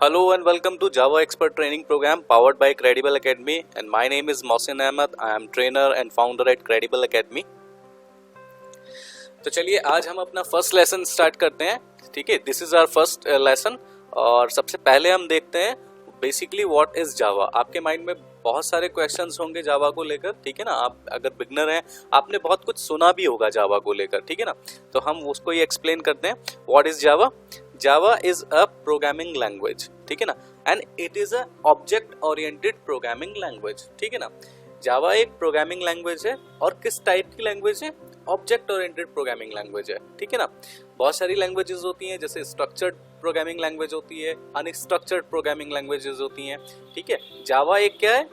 Hello and welcome to Java Expert Training Program powered by Credible Academy, and my name is Mohsin Ahmed. I am trainer and founder at Credible Academy. तो चलिए आज हम अपना first lesson start करते हैं. ठीक है, this is our first lesson. और सबसे पहले हम देखते हैं बेसिकली व्हाट इज जावा. आपके माइंड में बहुत सारे क्वेश्चंस होंगे जावा को लेकर. ठीक है ना, आप अगर बिगनर हैं आपने बहुत कुछ सुना भी होगा जावा को लेकर. ठीक है ना, तो हम उसको ही एक्सप्लेन करते हैं. What is Java? Java is a programming language. ठीक है ना, and it is a object oriented programming language. ठीक है ना, जावा एक प्रोग्रामिंग लैंग्वेज है. और किस टाइप की लैंग्वेज है? ऑब्जेक्ट ओरिएंटेड प्रोग्रामिंग लैंग्वेज है. ठीक है ना, बहुत सारी लैंग्वेजेस होती हैं, जैसे स्ट्रक्चर्ड प्रोग्रामिंग लैंग्वेज होती है, अनस्ट्रक्चर्ड प्रोग्रामिंग लैंग्वेजेस होती हैं. ठीक है, जावा एक क्या है?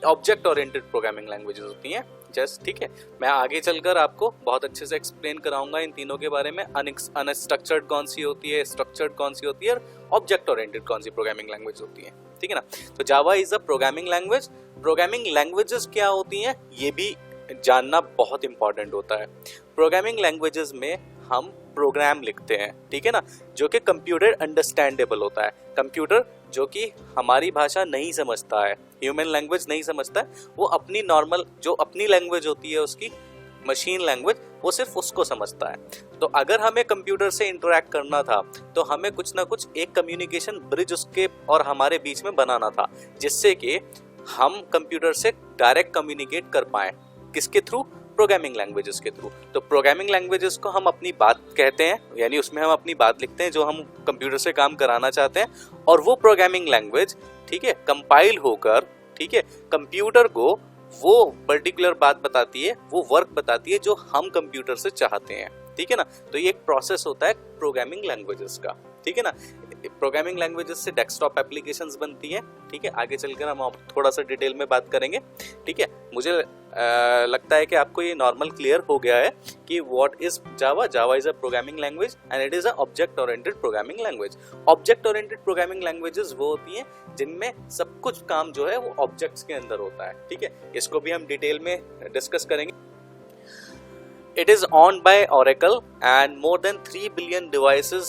ऑब्जेक्ट ओरिएंटेड प्रोग्रामिंग लैंग्वेजेस होती हैं जस्ट. ठीक है, मैं आगे चलकर आपको बहुत अच्छे से एक्सप्लेन कराऊंगा इन तीनों के बारे में. अनस्ट्रक्चर्ड कौन सी होती है, स्ट्रक्चर्ड कौन सी होती है, और ऑब्जेक्ट ओरिएंटेड कौन सी प्रोग्रामिंग लैंग्वेज होती है. ठीक है ना, तो Java is a programming language. Programming languages क्या होती हैं ये भी जानना बहुत इंपॉर्टेंट होता है. प्रोग्रामिंग लैंग्वेजेस में हम प्रोग्राम लिखते हैं. ठीक है ना, जो कि कंप्यूटर अंडरस्टैंडेबल होता है. कंप्यूटर जो कि हमारी भाषा नहीं समझता है, ह्यूमन लैंग्वेज नहीं समझता है, वो अपनी नॉर्मल जो अपनी लैंग्वेज होती है उसकी मशीन लैंग्वेज, वो सिर्फ उसको समझता है. तो अगर हमें कंप्यूटर से इंटरेक्ट करना था तो हमें कुछ ना कुछ एक कम्युनिकेशन ब्रिज उसके और हमारे बीच में बनाना था, जिससे कि हम कंप्यूटर से डायरेक्ट कम्युनिकेट कर पाए. किसके थ्रू? प्रोग्रामिंग लैंग्वेजेस के थ्रू. तो प्रोग्रामिंग लैंग्वेजेस को हम अपनी बात कहते हैं, यानी उसमें हम अपनी बात लिखते हैं जो हम कंप्यूटर से काम कराना चाहते हैं. और वो प्रोग्रामिंग लैंग्वेज, ठीक है, कंपाइल होकर, ठीक है, कंप्यूटर को वो पर्टिकुलर बात बताती है, वो वर्क बताती है जो हम कंप्यूटर से चाहते हैं. ठीक है ना, तो ये एक प्रोसेस होता है प्रोग्रामिंग लैंग्वेजेस का. ठीक है ना, प्रोग्रामिंग लैंग्वेजेस से डेस्कटॉप एप्लीकेशंस बनती है. ठीक है, आगे चलकर हम थोड़ा सा डिटेल में बात करेंगे. ठीक है, मुझे लगता है कि आपको ये नॉर्मल क्लियर हो गया है कि what is Java. Java is a programming language and it is a object oriented programming language. Object oriented programming languages वो होती हैं जिनमें सब कुछ काम जो है वो ऑब्जेक्ट्स के अंदर होता है. ठीक है, इसको भी हम डिटेल में डिस्कस करेंगे. It is owned by Oracle and more than 3 billion devices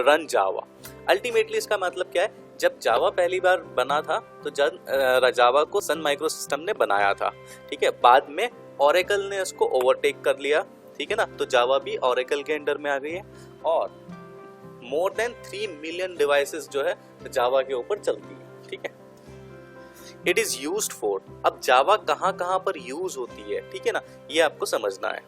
run Java. Ultimately इसका मतलब क्या है? जब जावा पहली बार बना था तो जब जावा को सन माइक्रो सिस्टम ने बनाया था. ठीक है, बाद में Oracle ने उसको ओवरटेक कर लिया. ठीक है ना, तो जावा भी Oracle के अंडर में आ गई है और मोर देन 3 मिलियन डिवाइसेस जो है जावा के ऊपर चलती है. ठीक है, इट इज यूज्ड फॉर. अब जावा कहाँ कहाँ पर यूज होती है, ठीक है ना, ये आपको समझना है.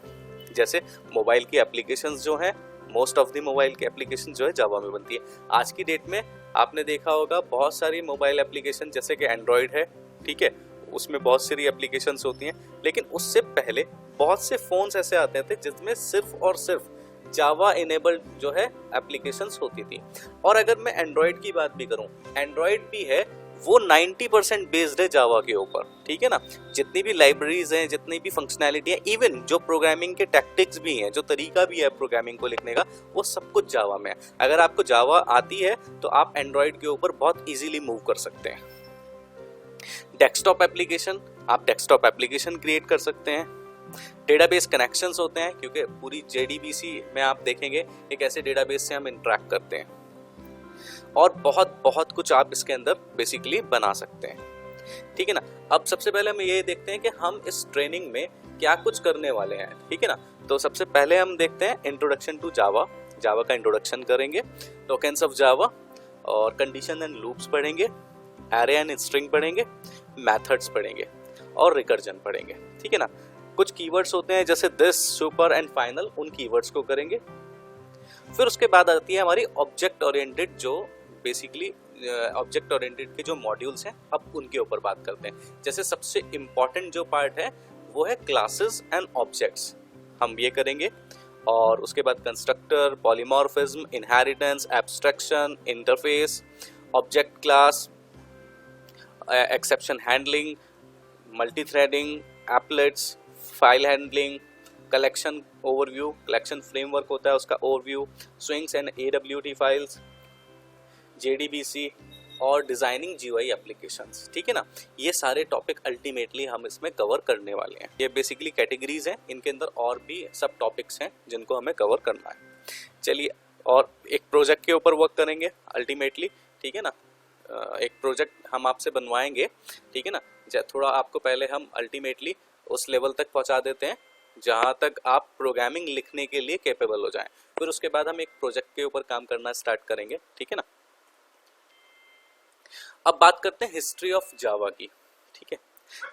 जैसे मोबाइल की एप्लीकेशंस जो हैं, मोस्ट ऑफ द मोबाइल की एप्लीकेशन जो है जावा में बनती है. आज की डेट में आपने देखा होगा बहुत सारी मोबाइल एप्लीकेशन, जैसे कि एंड्रॉयड है, ठीक है, उसमें बहुत सारी एप्लीकेशंस होती हैं. लेकिन उससे पहले बहुत से फोन्स ऐसे आते थे जिसमें सिर्फ और सिर्फ जावा इनेबल्ड जो है एप्लीकेशंस होती थी. और अगर मैं एंड्रॉयड की बात भी करूं, एंड्रॉयड भी है वो 90% बेस्ड है जावा के ऊपर. ठीक है ना, जितनी भी लाइब्रेरीज हैं, जितनी भी फंक्शनैलिटी है, इवन जो प्रोग्रामिंग के टैक्टिक्स भी हैं, जो तरीका भी है प्रोग्रामिंग को लिखने का, वो सब कुछ जावा में है. अगर आपको जावा आती है तो आप एंड्रॉयड के ऊपर बहुत इजीली मूव कर सकते हैं. डेस्कटॉप एप्लीकेशन, आप डेस्कटॉप एप्लीकेशन क्रिएट कर सकते हैं. डेटाबेस कनेक्शंस होते हैं, क्योंकि पूरी JDBC में आप देखेंगे एक ऐसे डेटाबेस से हम इंटरेक्ट करते हैं. और बहुत बहुत कुछ आप इसके अंदर बेसिकली बना सकते हैं. ठीक है ना, अब सबसे पहले हम ये देखते हैं कि हम इस ट्रेनिंग में क्या कुछ करने वाले हैं. ठीक है ना, तो सबसे पहले हम देखते हैं इंट्रोडक्शन टू जावा. जावा का इंट्रोडक्शन करेंगे, टोकन्स ऑफ जावा और कंडीशन एंड लूप्स पढ़ेंगे, एरे एंड स्ट्रिंग पढ़ेंगे, मेथड्स पढ़ेंगे और रिकर्जन पढ़ेंगे. ठीक है ना, कुछ कीवर्ड्स होते हैं जैसे दिस, सुपर एंड फाइनल, उन कीवर्ड्स को करेंगे. फिर उसके बाद आती है हमारी ऑब्जेक्ट ओरिएंटेड, जो बेसिकली ऑब्जेक्ट ओरिएंटेड के जो मॉड्यूल्स हैं, अब उनके ऊपर बात करते हैं. जैसे सबसे इम्पॉर्टेंट जो पार्ट है वो है क्लासेस एंड ऑब्जेक्ट्स, हम ये करेंगे. और उसके बाद constructor, polymorphism, inheritance, abstraction, interface, object class, exception handling, multi threading, एप्लेट्स, file handling, collection overview, collection framework होता है उसका overview, swings and AWT files, JDBC और डिजाइनिंग GUI एप्लीकेशंस. ठीक है ना, ये सारे टॉपिक अल्टीमेटली हम इसमें कवर करने वाले हैं. ये बेसिकली कैटेगरीज हैं, इनके अंदर और भी सब टॉपिक्स हैं जिनको हमें कवर करना है. चलिए, और एक प्रोजेक्ट के ऊपर वर्क करेंगे अल्टीमेटली. ठीक है ना, एक प्रोजेक्ट हम आपसे बनवाएंगे, ठीक है ना। थोड़ा आपको पहले हम अल्टीमेटली उस लेवल तक पहुंचा देते हैं जहां तक आप प्रोग्रामिंग लिखने के लिए कैपेबल हो जाएं, फिर उसके बाद हम एक प्रोजेक्ट के ऊपर काम करना स्टार्ट करेंगे, ठीक है ना। अब बात करते हैं हिस्ट्री ऑफ जावा की, ठीक है।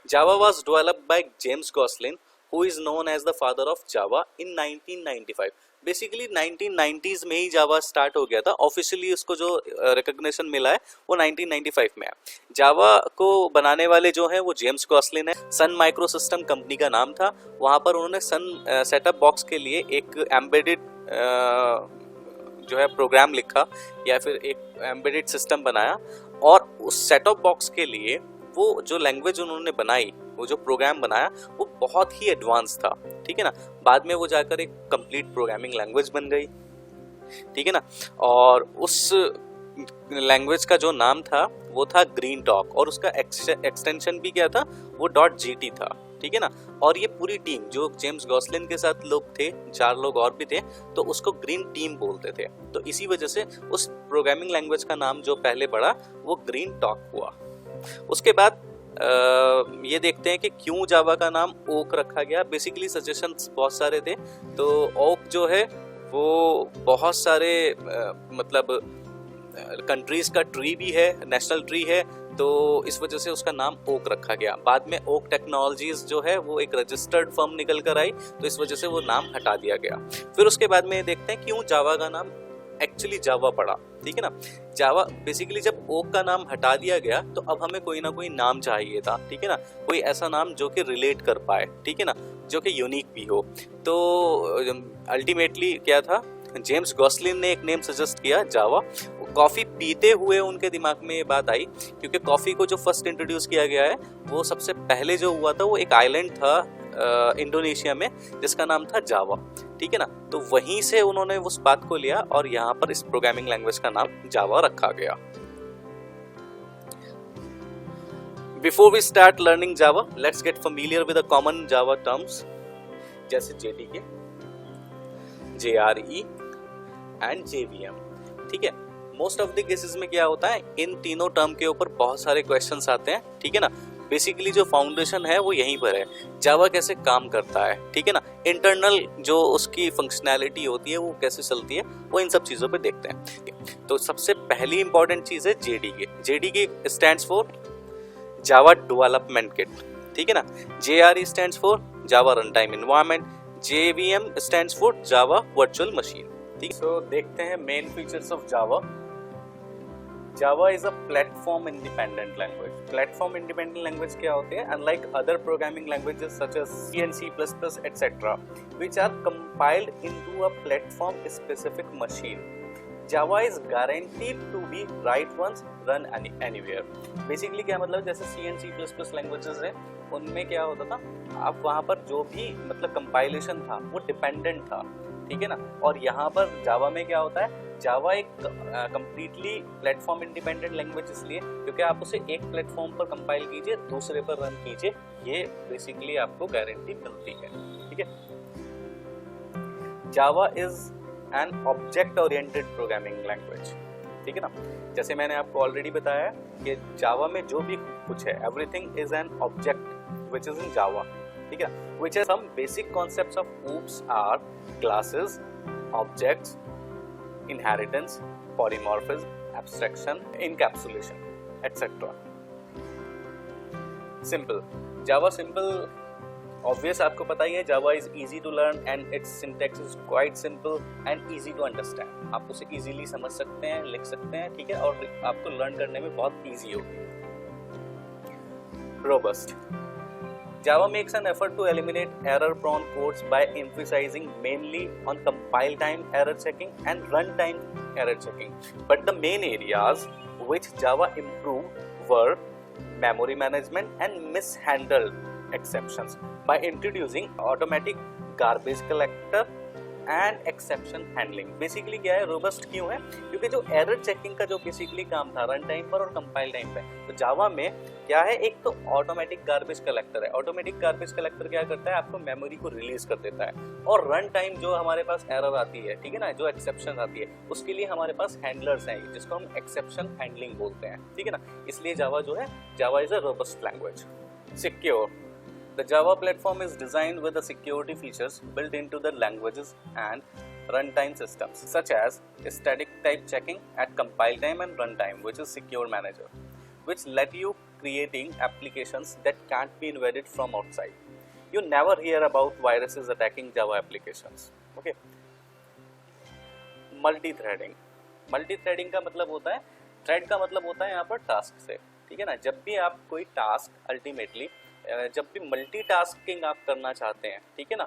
Java was developed by James Gosling who is known as the father of Java in 1995। Basically 1990s में ही जावा स्टार्ट हो गया था, ऑफिशियली उसको जो रिकॉग्निशन मिला है वो 1995 में है। जावा को बनाने वाले जो हैं वो जेम्स गॉसलिन है। सन माइक्रो सिस्टम कंपनी का नाम था। वहाँ पर उन्होंने सन सेटअप बॉक्स के लिए एक एम्बेडेड जो है प्रोग्राम लिखा या फिर एक एम्बेडेड सिस्टम बनाया, और उस सेटअप बॉक्स के लिए वो जो लैंग्वेज उन्होंने बनाई, वो जो प्रोग्राम बनाया वो बहुत ही एडवांस था, ठीक है ना। बाद में वो जाकर एक कंप्लीट प्रोग्रामिंग लैंग्वेज बन गई, ठीक है ना। और उस लैंग्वेज का जो नाम था वो था ग्रीन टॉक, और उसका एक्सटेंशन भी क्या था, वो .gt था, ठीक है ना। और ये पूरी टीम जो जेम्स गॉसलिन के साथ लोग थे, 4 लोग और भी थे, तो उसको ग्रीन टीम बोलते थे। तो इसी वजह से उस प्रोग्रामिंग लैंग्वेज का नाम जो पहले पड़ा वो ग्रीन टॉक हुआ। उसके बाद ये देखते हैं कि क्यों जावा का नाम ओक रखा गया। बेसिकली सजेशंस बहुत सारे थे, तो ओक जो है वो बहुत सारे मतलब कंट्रीज का ट्री भी है, नेशनल ट्री है, तो इस वजह से उसका नाम ओक रखा गया। बाद में ओक टेक्नोलॉजीज जो है वो एक रजिस्टर्ड फर्म निकल कर आई, तो इस वजह से वो नाम हटा दिया गया। फिर उसके बाद में देखते हैं क्यों जावा का नाम एक्चुअली जावा पड़ा, ठीक है ना। जावा बेसिकली जब ओक का नाम हटा दिया गया तो अब हमें कोई ना कोई नाम चाहिए था, ठीक है ना, कोई ऐसा नाम जो कि रिलेट कर पाए, ठीक है ना, जो कि यूनिक भी हो। तो अल्टीमेटली क्या था, जेम्स गॉसलिन ने एक नेम सजेस्ट किया, जावा। कॉफ़ी पीते हुए उनके दिमाग में ये बात आई, क्योंकि कॉफ़ी को जो फर्स्ट इंट्रोड्यूस किया गया है वो सबसे पहले जो हुआ था वो एक आइलैंड था इंडोनेशिया में जिसका नाम था जावा, ठीक है ना। तो वहीं से उन्होंने उस बात को लिया और यहाँ पर इस प्रोग्रामिंग लैंग्वेज का नाम जावा रखा गया। Before we start learning Java, let's get familiar with the common Java terms जैसे JDK, JRE एंड JVM, ठीक है। मोस्ट ऑफ द केसेस में क्या होता है, इन तीनों टर्म के ऊपर बहुत सारे क्वेश्चंस आते हैं, ठीक है ना। बेसिकली जो फाउंडेशन है वो यहीं पर है, जावा कैसे काम करता है, ठीक है ना। इंटरनल जो उसकी फंक्शनैलिटी होती है वो कैसे चलती है, वो इन सब चीज़ों पे देखते हैं। तो सबसे पहली इंपॉर्टेंट चीज़ है JDK। JDK stands for Java development kit, ठीक है ना। JRE stands for Java run time environment, JVM stands for Java virtual machine, ठीक है। तो देखते हैं main features of Java. Java is a platform independent language. Platform independent language क्या होते हैं? Unlike other programming languages such as C and C++, etc., which are compiled into a platform specific machine, Java is guaranteed to be write once, run anywhere. Basically क्या मतलब, जैसे C and C++ languages हैं, उनमें क्या होता था, आप वहाँ पर जो भी मतलब कंपाइलेशन था वो डिपेंडेंट था, ठीक है ना। और यहाँ पर जावा में क्या होता है, जावा एक कंप्लीटली प्लेटफॉर्म इंडिपेंडेंट लैंग्वेज इसलिए क्योंकि आप उसे एक प्लेटफॉर्म पर कंपाइल कीजिए, दूसरे पर रन कीजिए, ये बेसिकली आपको गारंटी मिलती है, ठीक है। Java is an object oriented programming language, ठीक है ना। जैसे मैंने आपको ऑलरेडी बताया कि जावा में जो भी कुछ है, everything is an object which is in Java, ठीक है। Which are some basic concepts of oops are classes, objects, inheritance, polymorphism, abstraction, encapsulation, etc. Simple. Java simple, obvious आपको पता ही है. Java is easy to learn and its syntax is quite simple and easy to understand. आप उसे easily समझ सकते हैं, लिख सकते हैं, ठीक है, और आपको learn करने में बहुत easy होगी. Robust. Java makes an effort to eliminate error-prone codes by emphasizing mainly on compile time error checking and runtime error checking. But the main areas which Java improved were memory management and mishandled exceptions by introducing automatic garbage collector and exception handling. Basically क्या है, robust क्यों है, क्योंकि जो error checking का जो basically काम था रन टाइम पर और कंपाइल टाइम पे, तो जावा में क्या है, एक तो ऑटोमेटिक गार्बेज कलेक्टर है। ऑटोमेटिक गार्बेज कलेक्टर क्या करता है, आपको मेमोरी को रिलीज कर देता है, और रन टाइम जो हमारे पास एरर आती है, ठीक है ना, जो एक्सेप्शन आती है, उसके लिए हमारे पास हैंडलर्स हैं जिसको हम एक्सेप्शन हैंडलिंग बोलते हैं, ठीक है ना। इसलिए जावा जो है, Java is a robust language. Secure, the Java platform is designed with the security features built into the languages and runtime systems, such as static type checking at compile time and runtime, which is secure manager, which let you creating applications that can't be invaded from outside. You never hear about viruses attacking Java applications. Okay. Multi-threading. Multi-threading का मतलब होता है, thread का मतलब होता है यहाँ पर टास्क से, ठीक है ना। जब भी आप कोई टास्क अल्टीमेटली, जब भी मल्टीटास्किंग आप करना चाहते हैं, ठीक है ना,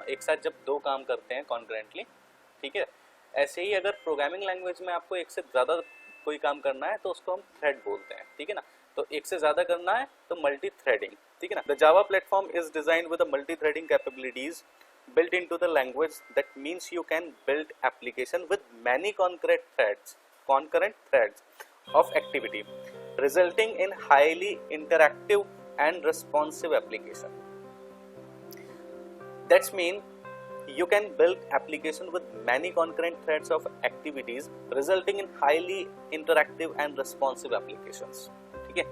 एक साथ जब दो काम करते हैं कॉन्करेंटली, ठीक है, ऐसे ही अगर प्रोग्रामिंग लैंग्वेज में आपको एक से ज़्यादा कोई काम करना है तो उसको हम थ्रेड बोलते हैं, ठीक है ना। तो एक से ज़्यादा करना है तो मल्टी थ्रेडिंग, ठीक है ना। The Java platform is designed with the multi threading capabilities built into the language. That means you can build application with many concurrent threads of activity, resulting in highly interactive and responsive application. That's mean you can build application with many concurrent threads of activities, resulting in highly interactive and responsive applications. ठीक है।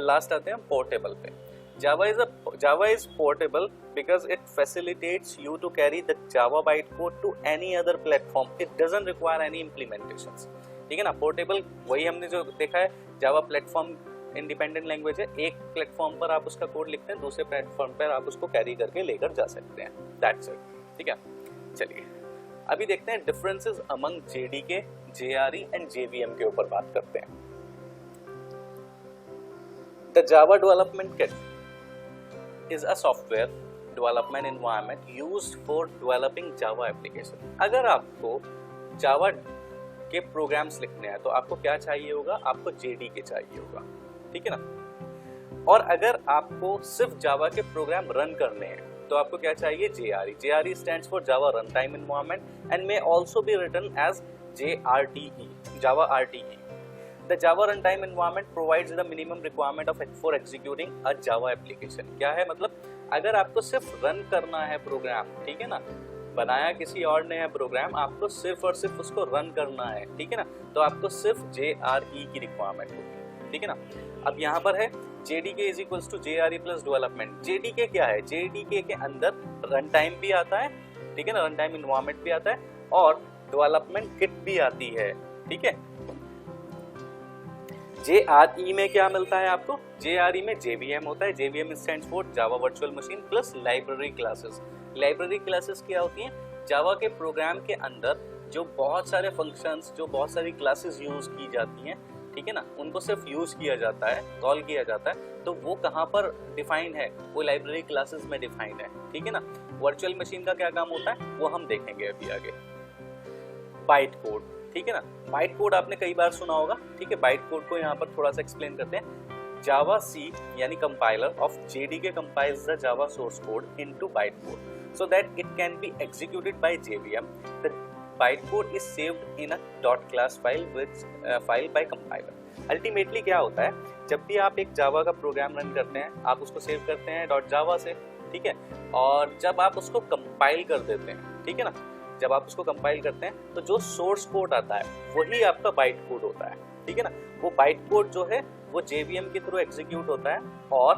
Last आते हैं portable पे। Java is portable because it facilitates you to carry the Java bytecode to any other platform. It doesn't require any implementations. ठीक है ना। Portable वही हमने जो देखा है, जावा प्लेटफॉर्म इंडिपेंडेंट लैंग्वेज है, एक प्लेटफॉर्म पर आप उसका कोड लिखते हैं, दूसरे प्लेटफॉर्म पर आप उसको कैरी करके लेकर जा सकते हैं। दैट्स इट, ठीक है। चलिए अभी देखते हैं differences among JDK, JRE and JVM के ऊपर बात करते हैं। The Java development kit is a software development environment used for developing Java application. अगर आपको Java के प्रोग्राम्स लिखने हैं तो आपको क्या चाहिए होगा, आपको JDK चाहिए होगा, ठीक है ना। और अगर आपको सिर्फ Java के प्रोग्राम रन करने हैं तो आपको क्या चाहिए, JRE. JRE stands for Java Runtime Environment and may also be written as JRTE, Java RTE. The Java Runtime Environment provides the minimum requirement for executing a Java application. क्या है मतलब, अगर आपको सिर्फ रन करना है प्रोग्राम, ठीक है ना, बनाया किसी और ने है प्रोग्राम, आपको सिर्फ और सिर्फ उसको रन करना है, ठीक है ना, तो आपको सिर्फ JRE की रिक्वायरमेंट होगी, ठीक है ना। अब यहाँ पर है JDK is equals to JRE plus development. JDK क्या है, JDK के अंदर रन टाइम भी आता है, ठीक है ना, रन टाइम इन्वायरमेंट भी आता है और डेवलपमेंट किट भी आती है, ठीक है। JRE में क्या मिलता है आपको, JRE में JVM होता है। JVM stands for Java virtual machine plus library classes. Library classes क्या होती हैं, जावा के प्रोग्राम के अंदर जो बहुत सारे फंक्शंस, जो बहुत सारी क्लासेस यूज की जाती हैं, ठीक है ना, उनको सिर्फ यूज किया जाता है, कॉल किया जाता है, तो वो कहाँ पर डिफाइंड है, वो लाइब्रेरी क्लासेस में डिफाइंड है, ठीक है ना। वर्चुअल मशीन का क्या काम होता है वो हम देखेंगे अभी आगे। बाइट कोड, ठीक है ना, बाइट कोड आपने कई बार सुना होगा, ठीक है। बाइट कोड को यहाँ पर थोड़ा सा एक्सप्लेन करते हैं। जावा सी यानी compiler of JDK compiles the Java source code into bytecode so that it can be executed by JVM. The bytecode is saved in a .class file by compiler. Ultimately क्या होता है, जब भी आप एक जावा का प्रोग्राम रन करते हैं, आप उसको सेव करते हैं .java से, ठीक है, और जब आप उसको कंपाइल कर देते हैं, ठीक है ना, जब आप उसको कंपाइल करते हैं तो जो सोर्स कोड आता है वही आपका बाइट कोड होता है, ठीक है ना। वो बाइट कोड जो है वो JVM के थ्रू एग्जीक्यूट होता है और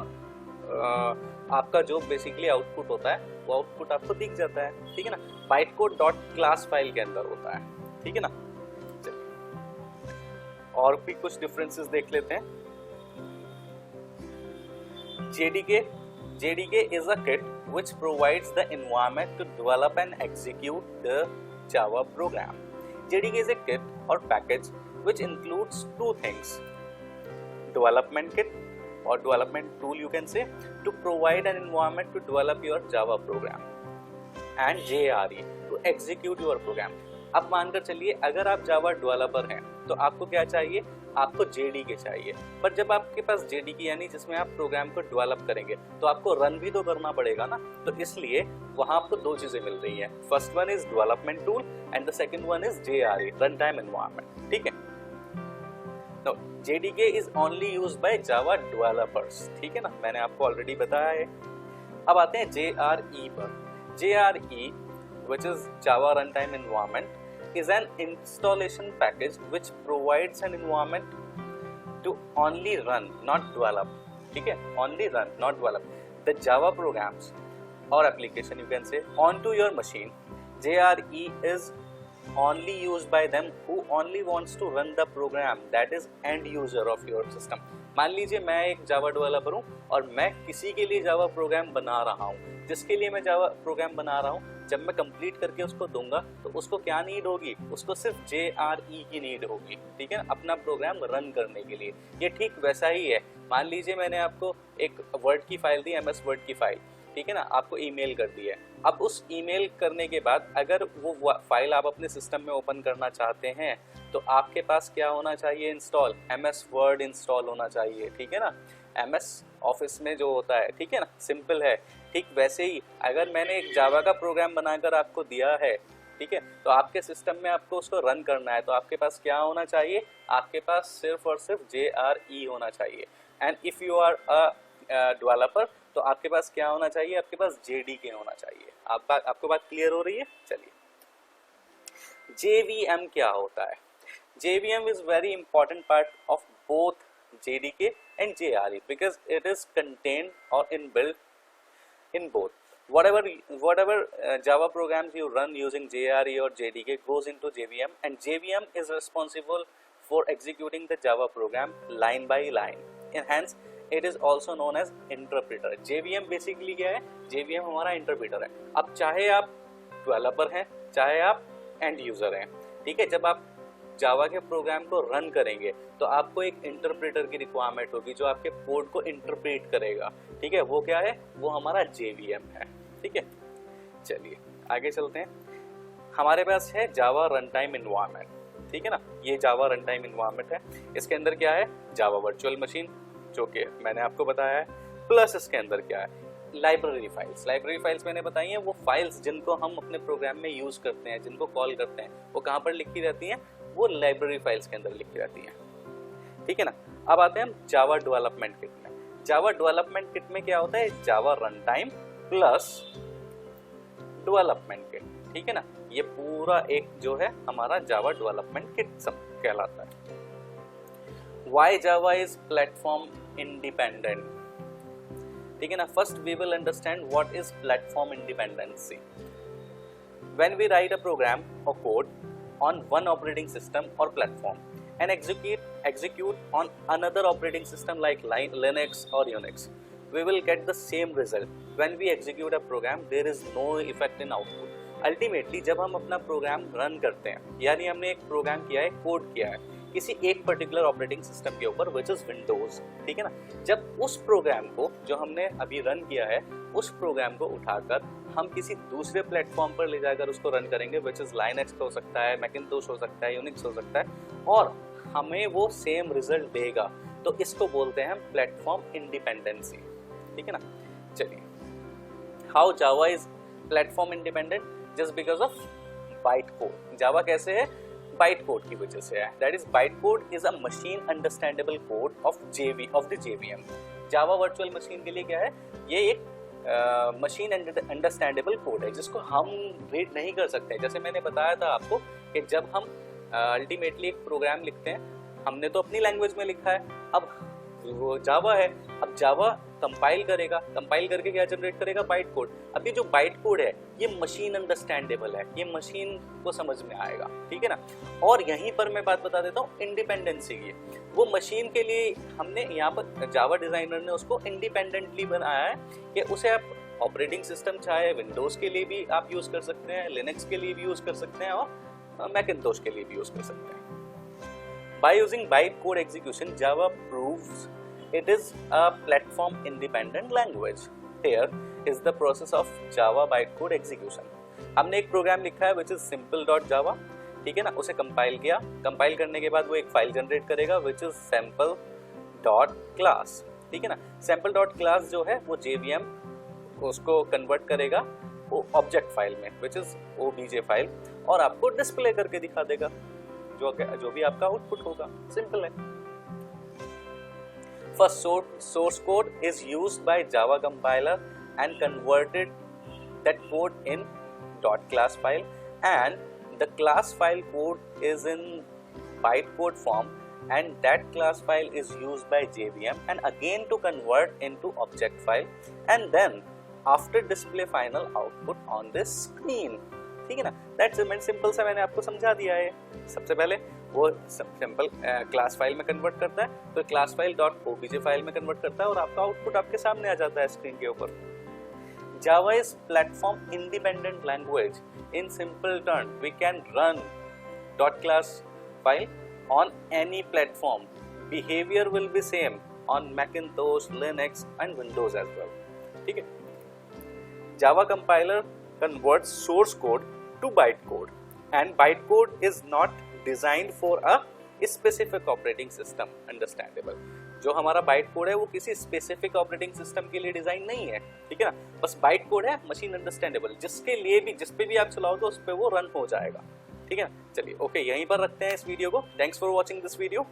आपका जो बेसिकली आउटपुट होता है वो आउटपुट आपको दिख जाता है, ठीक है ना। बाइट कोड .class फाइल के अंदर होता है, ठीक है ना। और भी कुछ डिफरेंसेस देख लेते हैं। JDK is a kit which provides the environment to develop and execute the Java program. JDK is a kit or package which includes two things: development kit or development tool, you can say, to provide an environment to develop your Java program, and JRE to execute your program. अब मानकर चलिए अगर आप Java developer हैं तो आपको क्या चाहिए, आपको JDK चाहिए। पर जब आपके पास JDK यानी जिसमें आप प्रोग्राम को डेवलप करेंगे तो आपको रन भी तो करना पड़ेगा ना, तो इसलिए वहां आपको दो चीजें मिल रही हैं। First one is development tool and the second one is JRE, run time environment. ठीक है, तो JDK is only used by Java developers. ठीक है ना, मैंने आपको ऑलरेडी बताया है। अब आते हैं JRE पर। JRE which is Java Runtime Environment is an installation package which provides an environment to only run, not develop. ठीक है, only run, not develop the Java programs or application you can say onto your machine. JRE is only used by them who only wants to run the program, that is end user of your system. मान लीजिए मैं एक Java developer हूँ और मैं किसी के लिए जावा प्रोग्राम बना रहा हूँ, जिसके लिए मैं जावा प्रोग्राम बना रहा हूँ, जब मैं कंप्लीट करके उसको दूंगा तो उसको क्या नीड होगी, उसको सिर्फ JRE की नीड होगी। ठीक है ना, अपना प्रोग्राम रन करने के लिए। ये ठीक वैसा ही है। मान लीजिए मैंने आपको एक वर्ड की फाइल दी, MS वर्ड की फाइल, ठीक है ना, आपको ईमेल कर दी है। अब उस ईमेल करने के बाद अगर वो फाइल आप अपने सिस्टम में ओपन करना चाहते हैं तो आपके पास क्या होना चाहिए, इंस्टॉल MS वर्ड इंस्टॉल होना चाहिए। ठीक है ना, MS ऑफिस में जो होता है, ठीक है ना, सिंपल है। ठीक वैसे ही अगर मैंने एक जावा का प्रोग्राम बनाकर आपको दिया है, ठीक है, तो आपके सिस्टम में आपको उसको रन करना है तो आपके पास क्या होना चाहिए, आपके पास सिर्फ और सिर्फ JRE होना चाहिए। And if you are a developer तो आपके पास क्या होना चाहिए, आपके पास JDK होना चाहिए। आपको बात क्लियर हो रही है? चलिए, JVM क्या होता है? JVM is very important part of both JDK and JRE because it is contained or inbuilt in both. Whatever Java programs you run using JRE or JDK goes into JVM, and JVM is responsible for executing the Java program line by line, and hence it is also known as interpreter. JVM basically क्या है? JVM हमारा interpreter है। अब चाहे आप developer हैं, चाहे आप एंड यूजर हैं, ठीक है, जब आप जावा के प्रोग्राम को रन करेंगे तो आपको एक इंटरप्रेटर की रिक्वायरमेंट होगी जो आपके कोड को इंटरप्रेट करेगा। ठीक है, वो क्या है? वो हमारा JVM है। ठीक है, चलिए आगे चलते हैं। हमारे पास है जावा रन टाइम एनवायरनमेंट। ठीक है ना, ये जावा रन टाइम एनवायरनमेंट है। इसके अंदर क्या है? जावा वर्चुअल मशीन, जो कि मैंने आपको बताया है, प्लस इसके अंदर क्या है? Library files. लाइब्रेरी फाइल्स मैंने बताई हैं, वो फाइल्स जिनको हम अपने प्रोग्राम में यूज करते हैं, जिनको कॉल करते हैं, वो कहाँ पर लिखी रहती हैं? वो लाइब्रेरी फाइल्स के अंदर लिखी रहती हैं। ठीक है ना, अब आते हैं हम जावा डेवलपमेंट किट में। जावा डेवलपमेंट किट में क्या होता है? Java run time plus development kit. ठीक है ना, ये पूरा एक जो है हमारा जावा डेवलपमेंट किट सब कहलाता है। Why Java is platform independent? ठीक है ना, first we will understand what is platform independency. When we write a program or code on one operating system or platform and execute on another operating system like Linux or Unix, we will get the same result. When we execute a program, there is no effect in output. Ultimately, जब हम अपना program run करते हैं, यानी हमने एक programme किया है, कोड किया है किसी एक पर्टिकुलर ऑपरेटिंग सिस्टम के ऊपर, विच इज विंडोज। ठीक है ना, जब उस प्रोग्राम को जो हमने अभी रन किया है, उस प्रोग्राम को उठाकर हम किसी दूसरे प्लेटफॉर्म पर ले जाकर उसको रन करेंगे, विच इज लाइनक्स हो सकता है, मैकिन्टोश हो सकता है, यूनिक्स हो सकता है, और हमें वो सेम रिजल्ट देगा, तो इसको बोलते हैं हम प्लेटफॉर्म इंडिपेंडेंसी। ठीक है ना, चलिए, how Java is platform independent? Just because of byte code. Java कैसे है? बाइट कोड की वजह से है। That is byte code is a machine understandable code of the JVM। Java virtual machine के लिए क्या है? ये एक मशीन अंडरस्टैंडेबल कोड है जिसको हम रीड नहीं कर सकते। जैसे मैंने बताया था आपको कि जब हम अल्टीमेटली एक प्रोग्राम लिखते हैं, हमने तो अपनी लैंग्वेज में लिखा है, अब वो जावा है, अब जावा कंपाइल करेगा, कंपाइल करके क्या जनरेट करेगा? Byte code. अभी जो बाइट कोड है ये मशीन अंडरस्टैंडेबल है, ये मशीन को समझ में आएगा। ठीक है ना, और यहीं पर मैं बात बता देता हूँ इंडिपेंडेंसी की। वो मशीन के लिए हमने यहाँ पर जावा डिजाइनर ने उसको इंडिपेंडेंटली बनाया है कि उसे आप ऑपरेटिंग सिस्टम चाहे विंडोज के लिए भी आप यूज कर सकते हैं, लिनक्स के लिए भी यूज कर सकते हैं, और मैकिन्टोश के लिए भी यूज कर सकते हैं। By using bytecode execution, Java proves it is a platform independent language. Here is the process of Java bytecode execution. हमने एक प्रोग्राम लिखा है which is simple.java, ठीक है ना, उसे कंपाइल किया, कंपाइल करने के बाद वो एक फाइल जनरेट करेगा which is sample dot class, ठीक है ना। सैंपल डॉट क्लास जो है वो JVM उसको कन्वर्ट करेगा वो ऑब्जेक्ट फाइल में विच इज OBJ फाइल, और आपको डिस्प्ले करके दिखा देगा जो भी आपका आउटपुट होगा। सिंपल है। First source code is used by Java compiler and converted that code in .class file, and the class file code is in bytecode form, and that class file is used by JVM and again to convert into object file, and then after display final output on this screen, ठीक है ना। That's simple सा मैंने आपको समझा दिया है। सबसे पहले वो सिंपल क्लास फाइल में कन्वर्ट करता है, तो class file dot OBJ file में कन्वर्ट करता है और आपका आउटपुट आपके सामने आ जाता है स्क्रीन के ऊपर। Java is platform independent language. In simple terms, we can run .class file on any platform. Behavior will be same on Macintosh, Linux and Windows as well. ठीक है। Java compiler converts source code to bytecode, and bytecode is not designed for a specific operating system. Understandable. जो हमारा byte code है वो किसी specific operating system के लिए design नहीं है, ठीक है ना। बस बाइट कोड है मशीन अंडरस्टैंडेबल, जिसके लिए भी जिस पे भी आप चलाओ तो उस पे वो रन हो जाएगा, ठीक है ना। चलिए ओके, यहीं पर रखते हैं इस वीडियो को। Thanks for watching this video.